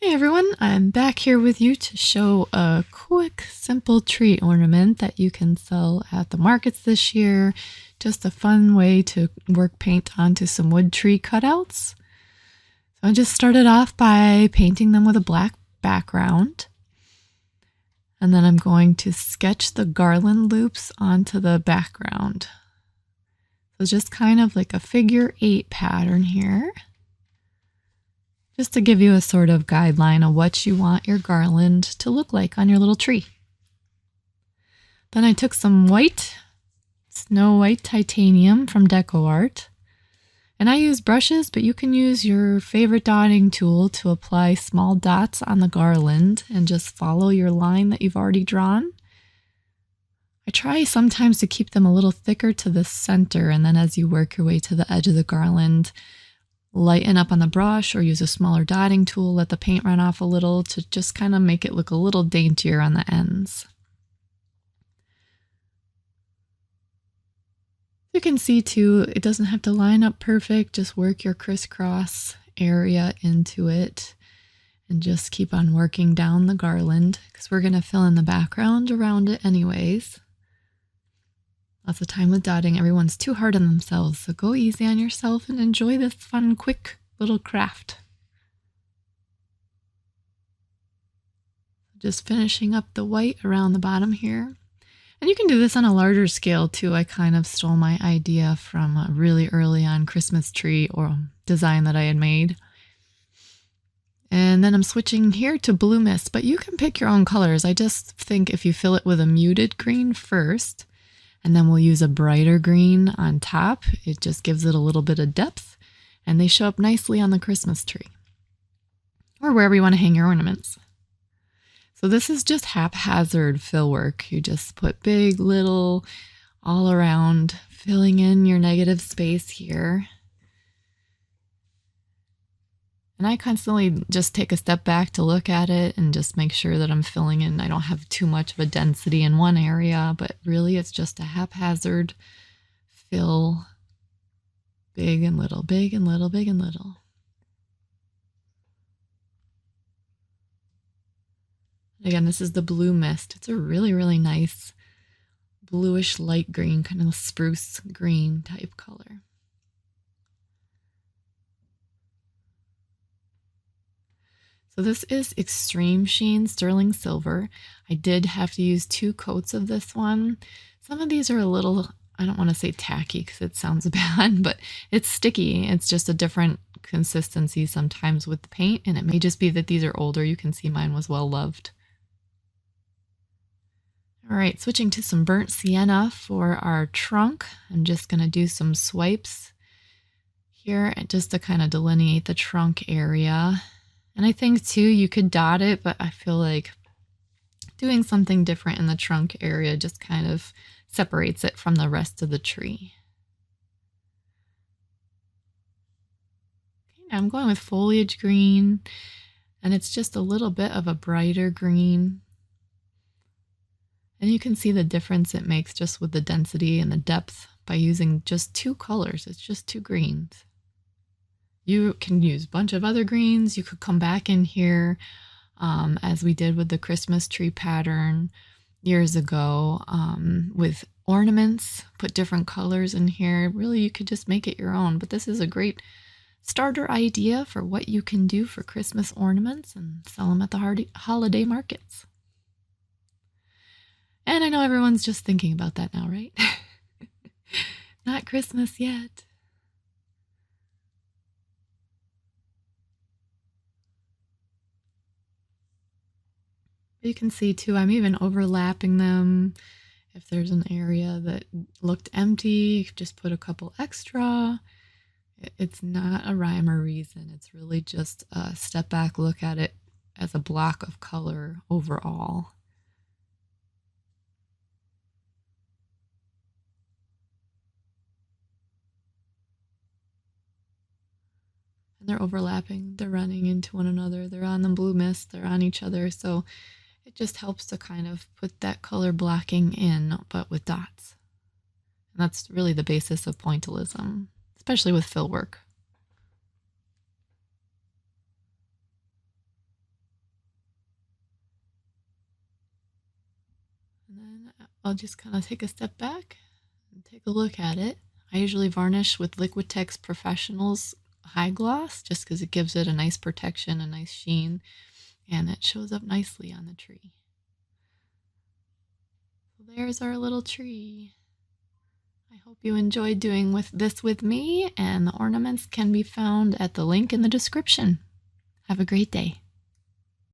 Hey everyone, I'm back here with you to show a quick, simple tree ornament that you can sell at the markets this year. Just a fun way to work paint onto some wood tree cutouts. So I just started off by painting them with a black background. And then I'm going to sketch the garland loops onto the background. So just kind of like a figure 8 pattern here. Just to give you a sort of guideline of what you want your garland to look like on your little tree. Then I took some white, snow white titanium from Deco Art. And I use brushes, but you can use your favorite dotting tool to apply small dots on the garland and just follow your line that you've already drawn. I try sometimes to keep them a little thicker to the center, and then as you work your way to the edge of the garland, lighten up on the brush or use a smaller dotting tool, let the paint run off a little to just kind of make it look a little daintier on the ends. You can see too, it doesn't have to line up perfect, just work your crisscross area into it and just keep on working down the garland because we're going to fill in the background around it anyways. Lots of time with dotting. Everyone's too hard on themselves, so go easy on yourself and enjoy this fun, quick little craft. Just finishing up the white around the bottom here. And you can do this on a larger scale too. I kind of stole my idea from a really early on Christmas tree or design that I had made. And then I'm switching here to blue mist, but you can pick your own colors. I just think if you fill it with a muted green first, and then we'll use a brighter green on top. It just gives it a little bit of depth, and they show up nicely on the Christmas tree or wherever you want to hang your ornaments. So this is just haphazard fill work. You just put big, little, all around, filling in your negative space here. And I constantly just take a step back to look at it and just make sure that I'm filling in. I don't have too much of a density in one area, but really it's just a haphazard fill, big and little, big and little, big and little. Again, this is the blue mist. It's a really, really nice bluish light green, kind of spruce green type color. So this is Extreme Sheen Sterling Silver. I did have to use 2 coats of this one. Some of these are a little, I don't want to say tacky because it sounds bad, but it's sticky. It's just a different consistency sometimes with the paint, and it may just be that these are older. You can see mine was well loved. All right, switching to some burnt sienna for our trunk. I'm just going to do some swipes here just to kind of delineate the trunk area. And I think too, you could dot it, but I feel like doing something different in the trunk area just kind of separates it from the rest of the tree. Okay, now I'm going with foliage green, and it's just a little bit of a brighter green. And you can see the difference it makes just with the density and the depth by using just 2 colors. It's just 2 greens. You can use a bunch of other greens. You could come back in here as we did with the Christmas tree pattern years ago with ornaments, put different colors in here. Really, you could just make it your own. But this is a great starter idea for what you can do for Christmas ornaments and sell them at the holiday markets. And I know everyone's just thinking about that now, right? Not Christmas yet. You can see too, I'm even overlapping them. If there's an area that looked empty, you could just put a couple extra. It's not a rhyme or reason. It's really just a step back look at it as a block of color overall. And they're overlapping, they're running into one another, they're on the blue mist, they're on each other, so it just helps to kind of put that color blocking in, but with dots. And that's really the basis of pointillism, especially with fill work. then I'll just kind of take a step back and take a look at it. I usually varnish with Liquitex Professionals High Gloss just because it gives it a nice protection, a nice sheen, and it shows up nicely on the tree. So there's our little tree. I hope you enjoyed doing this with me, and the ornaments can be found at the link in the description. Have a great day.